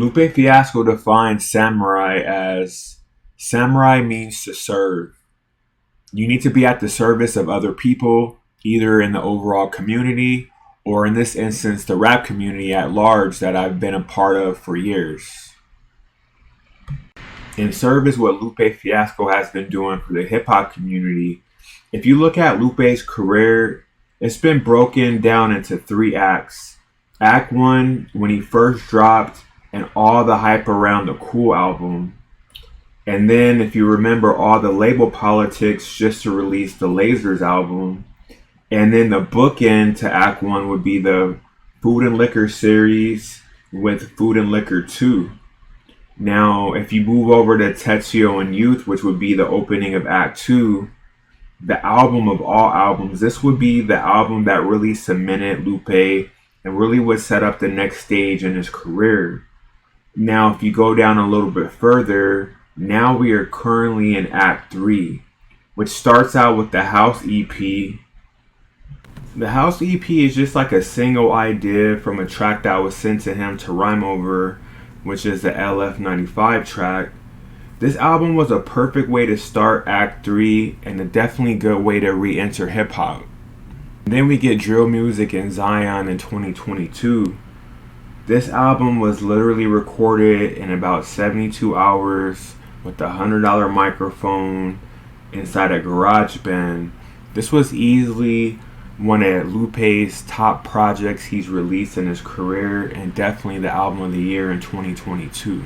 Lupe Fiasco defines samurai as samurai means to serve. You need to be at the service of other people, either in the overall community or in this instance, the rap community at large that I've been a part of for years. And serve is what Lupe Fiasco has been doing for the hip hop community. If you look at Lupe's career, it's been broken down into three acts. Act one, when he first dropped, and all the hype around the Cool album. And then, if you remember, all the label politics just to release the Lasers album. And then the bookend to Act 1 would be the Food and Liquor series with Food and Liquor 2. Now, if you move over to Tetsuo and Youth, which would be the opening of Act 2, the album of all albums, this would be the album that really cemented Lupe and really would set up the next stage in his career. Now, if you go down a little bit further, now we are currently in Act 3, which starts out with the House EP. The House EP is just like a single idea from a track that was sent to him to rhyme over, which is the LF95 track. This album was a perfect way to start Act 3 and a definitely good way to re-enter hip-hop. Then we get Drill Music and Zion in 2022. This album was literally recorded in about 72 hours with a $100 microphone inside a garage band. This was easily one of Lupe's top projects he's released in his career and definitely the album of the year in 2022.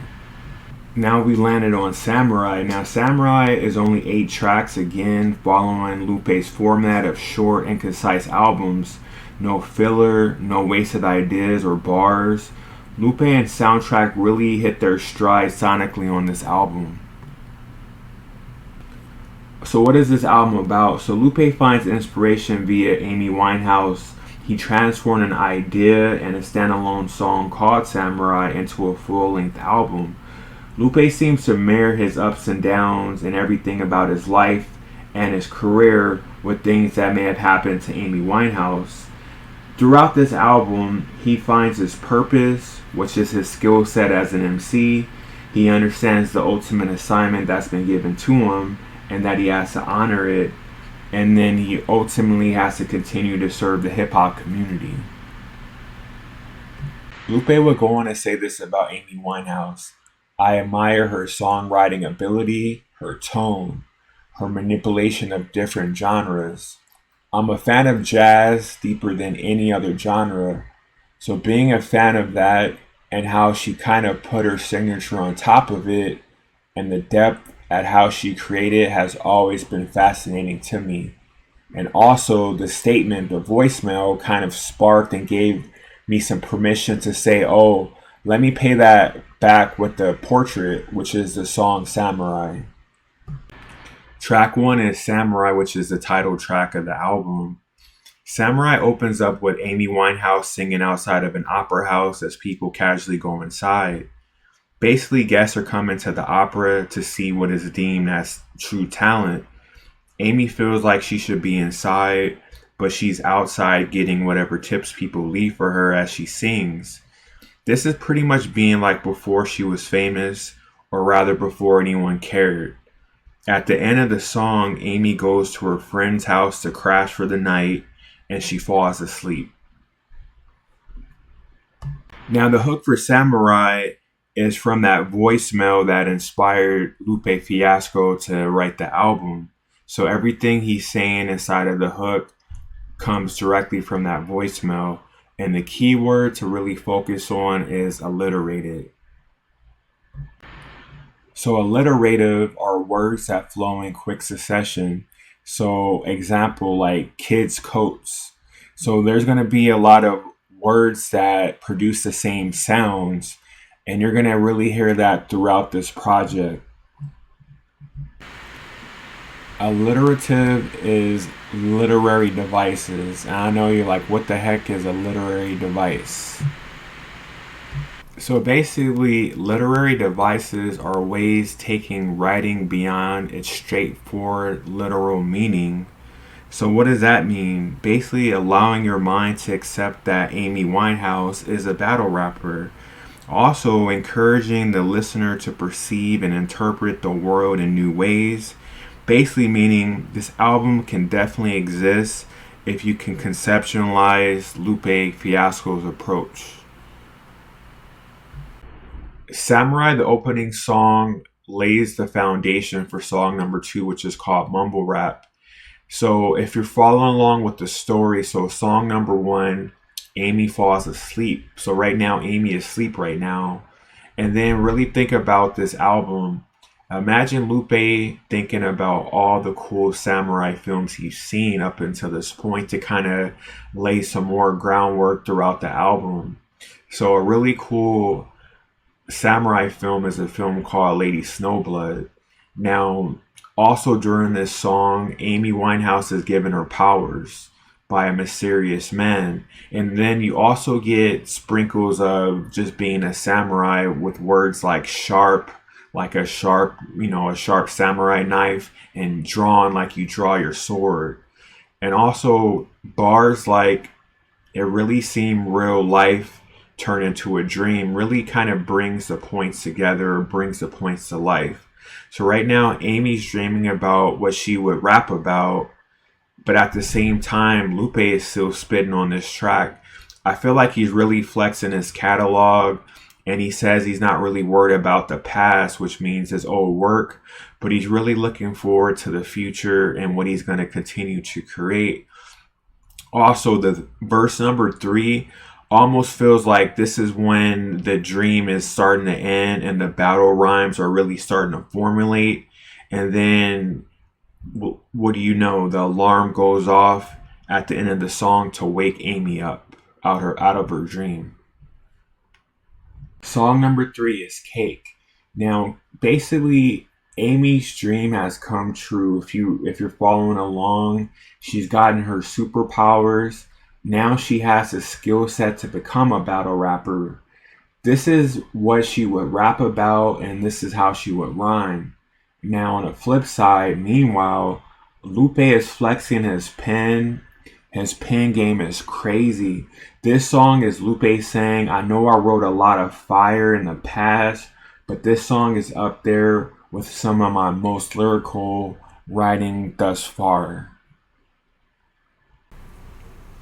Now we landed on Samurai. Now Samurai is only 8 tracks, again following Lupe's format of short and concise albums. No filler, no wasted ideas or bars. Lupe and Soundtrack really hit their stride sonically on this album. So what is this album about? So Lupe finds inspiration via Amy Whinehouse. He transformed an idea and a standalone song called Samurai into a full-length album. Lupe seems to mirror his ups and downs and everything about his life and his career with things that may have happened to Amy Whinehouse. Throughout this album, he finds his purpose, which is his skill set as an MC. He understands the ultimate assignment that's been given to him and that he has to honor it. And then he ultimately has to continue to serve the hip-hop community. Lupe would go on to say this about Amy Winehouse. I admire her songwriting ability, her tone, her manipulation of different genres. I'm a fan of jazz deeper than any other genre. So being a fan of that and how she kind of put her signature on top of it and the depth at how she created has always been fascinating to me. And also the statement, the voicemail kind of sparked and gave me some permission to say, oh, let me pay that back with the Portrait, which is the song Samurai. Track 1 is Samurai, which is the title track of the album. Samurai opens up with Amy Winehouse singing outside of an opera house as people casually go inside. Basically, guests are coming to the opera to see what is deemed as true talent. Amy feels like she should be inside, but she's outside getting whatever tips people leave for her as she sings. This is pretty much being like before she was famous, or rather before anyone cared. At the end of the song, Amy goes to her friend's house to crash for the night, and she falls asleep. Now the hook for Samurai is from that voicemail that inspired Lupe Fiasco to write the album. So everything he's saying inside of the hook comes directly from that voicemail. And the key word to really focus on is alliterated. So alliterative are words that flow in quick succession. So example like kids' coats. So there's going to be a lot of words that produce the same sounds. And you're going to really hear that throughout this project. Alliterative is literary devices. And I know you're like, what the heck is a literary device? So basically, literary devices are ways taking writing beyond its straightforward literal meaning. So what does that mean? Basically allowing your mind to accept that Amy Winehouse is a battle rapper. Also, encouraging the listener to perceive and interpret the world in new ways. Basically, meaning this album can definitely exist if you can conceptualize Lupe Fiasco's approach. Samurai, the opening song, lays the foundation for song number two, which is called Mumble Rap. So if you're following along with the story, so song number one, Amy falls asleep. So right now, Amy is asleep right now. And then really think about this album. Imagine Lupe thinking about all the cool samurai films he's seen up until this point to kind of lay some more groundwork throughout the album. So a really cool samurai film is a film called Lady Snowblood. Now, also during this song, Amy Whinehouse is given her powers by a mysterious man. And then you also get sprinkles of just being a samurai with words like sharp, like a sharp samurai knife, and drawn like you draw your sword. And also bars like it really seemed real life turn into a dream really kind of brings the points together, brings the points to life. So right now, Amy's dreaming about what she would rap about, but at the same time, Lupe is still spitting on this track. I feel like he's really flexing his catalog, and he says he's not really worried about the past, which means his old work, but he's really looking forward to the future and what he's going to continue to create. Also, the verse number three almost feels like this is when the dream is starting to end and the battle rhymes are really starting to formulate. And then, what do you know? The alarm goes off at the end of the song to wake Amy up out of her dream. Song number three is Cake. Now, basically, Amy's dream has come true. If you're following along, she's gotten her superpowers. Now she has a skill set to become a battle rapper. This is what she would rap about, and this is how she would rhyme. Now, on the flip side, meanwhile, Lupe is flexing his pen. His pen game is crazy. This song is Lupe saying, I know I wrote a lot of fire in the past, but this song is up there with some of my most lyrical writing thus far.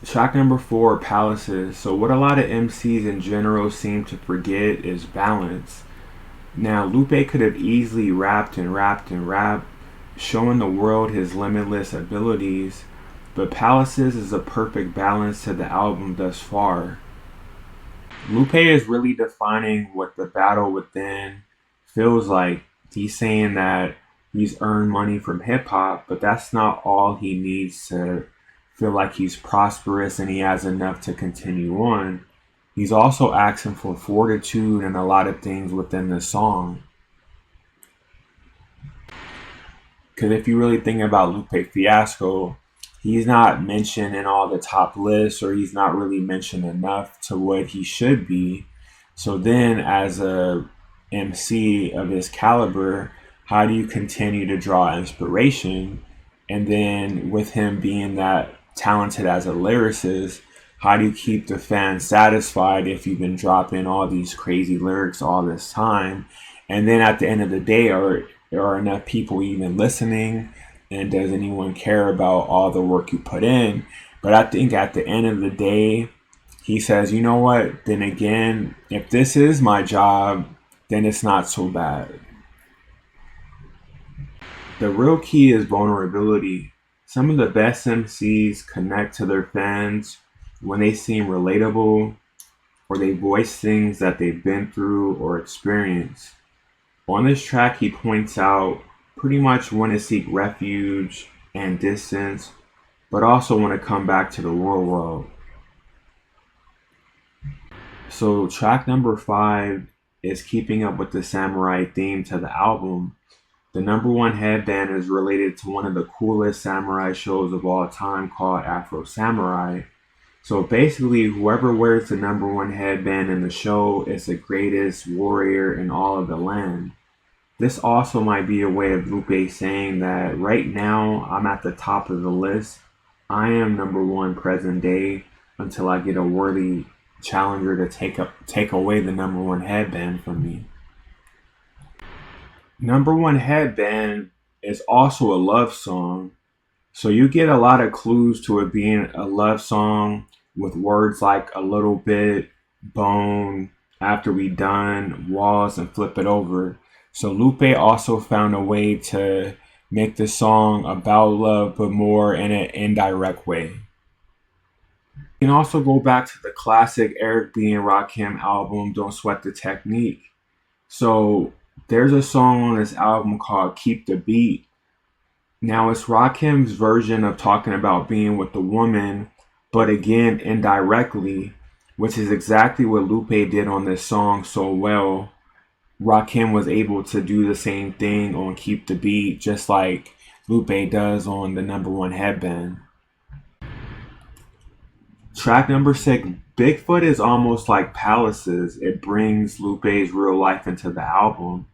Track number four, Palaces. So what a lot of MCs in general seem to forget is balance. Now, Lupe could have easily rapped and rapped and rapped, showing the world his limitless abilities, but Palaces is a perfect balance to the album thus far. Lupe is really defining what the battle within feels like. He's saying that he's earned money from hip hop, but that's not all he needs to feel like he's prosperous and he has enough to continue on. He's also asking for fortitude and a lot of things within the song. Because if you really think about Lupe Fiasco, he's not mentioned in all the top lists, or he's not really mentioned enough to what he should be. So then, as a MC of this caliber, how do you continue to draw inspiration? And then with him being that talented as a lyricist, how do you keep the fans satisfied if you've been dropping all these crazy lyrics all this time? And then at the end of the day, are enough people even listening? And does anyone care about all the work you put in? But I think at the end of the day, he says, you know what? Then again, if this is my job, then it's not so bad. The real key is vulnerability. Some of the best MCs connect to their fans when they seem relatable or they voice things that they've been through or experienced. On this track, he points out pretty much want to seek refuge and distance, but also want to come back to the real world. So track number five is keeping up with the samurai theme to the album. The number one headband is related to one of the coolest samurai shows of all time called Afro Samurai. So basically, whoever wears the number one headband in the show is the greatest warrior in all of the land. This also might be a way of Lupe saying that right now I'm at the top of the list. I am number one present day until I get a worthy challenger to take away the number one headband from me. Number one headband is also a love song. So you get a lot of clues to it being a love song with words like a little bit, bone, after we done, walls, and flip it over. So Lupe also found a way to make the song about love, but more in an indirect way. You can also go back to the classic Eric B. and Rakim album, Don't Sweat the Technique. So there's a song on this album called Keep the Beat. Now it's Rakim's version of talking about being with the woman, but again indirectly, which is exactly what Lupe did on this song so well. Rakim was able to do the same thing on Keep the Beat, just like Lupe does on the number one headband. Track number 6, Bigfoot is almost like Palaces. It brings Lupe's real life into the album.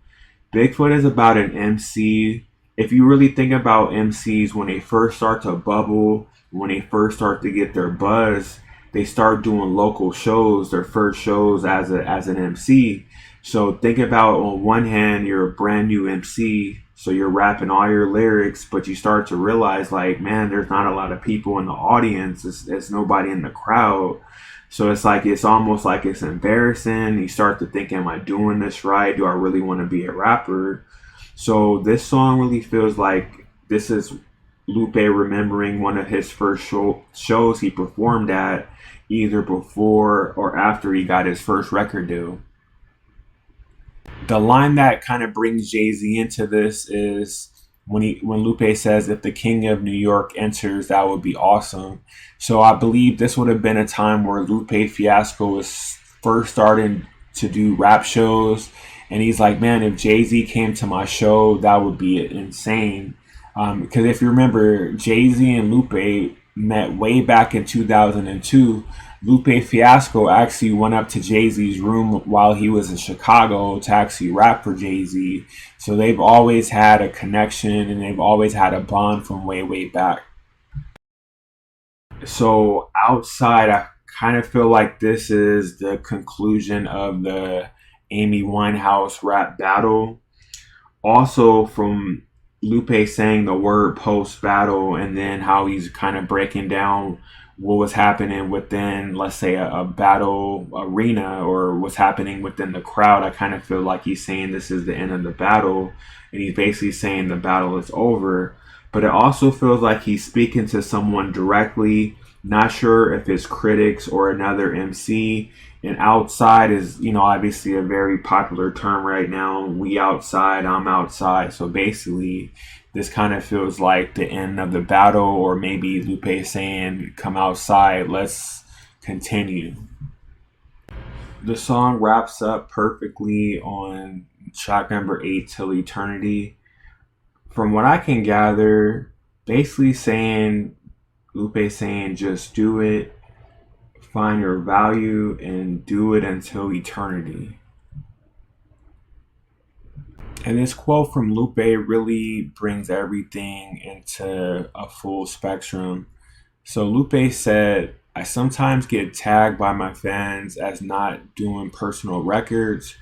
Bigfoot is about an MC. If you really think about MCs, when they first start to bubble, when they first start to get their buzz, they start doing local shows, their first shows as an MC. So think about, on one hand, you're a brand new MC, so you're rapping all your lyrics, but you start to realize, like, man, there's not a lot of people in the audience. There's nobody in the crowd. So it's like, it's almost like it's embarrassing. You start to think, am I doing this right? Do I really want to be a rapper? So this song really feels like this is Lupe remembering one of his first shows he performed at, either before or after he got his first record deal. The line that kind of brings Jay-Z into this is when Lupe says, if the king of New York enters, that would be awesome. So I believe this would have been a time where Lupe Fiasco was first starting to do rap shows, and he's like, man, if Jay-Z came to my show, that would be insane. Because if you remember, Jay-Z and Lupe met way back in 2002. Lupe Fiasco actually went up to Jay-Z's room while he was in Chicago to actually rap for Jay-Z. So they've always had a connection, and they've always had a bond from way, way back. So outside, I kind of feel like this is the conclusion of the Amy Whinehouse rap battle. Also, from Lupe saying the word post battle, and then how he's kind of breaking down what was happening within, let's say, a battle arena, or what's happening within the crowd. I kind of feel like he's saying this is the end of the battle, and he's basically saying the battle is over. But it also feels like he's speaking to someone directly, not sure if it's critics or another MC. And outside is, obviously a very popular term right now. We outside, I'm outside. So basically, this kind of feels like the end of the battle, or maybe Lupe saying, come outside, let's continue. The song wraps up perfectly on track number 8, Till Eternity. From what I can gather, basically saying, Lupe saying, just do it, find your value, and do it until eternity. And this quote from Lupe really brings everything into a full spectrum. So Lupe said, I sometimes get tagged by my fans as not doing personal records,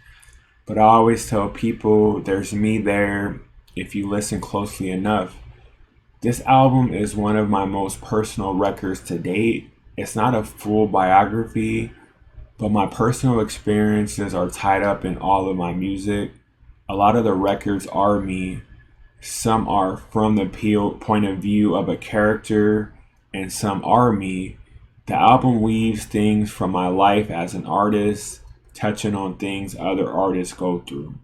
but I always tell people there's me there if you listen closely enough. This album is one of my most personal records to date. It's not a full biography, but my personal experiences are tied up in all of my music. A lot of the records are me. Some are from the point of view of a character, and some are me. The album weaves things from my life as an artist, touching on things other artists go through.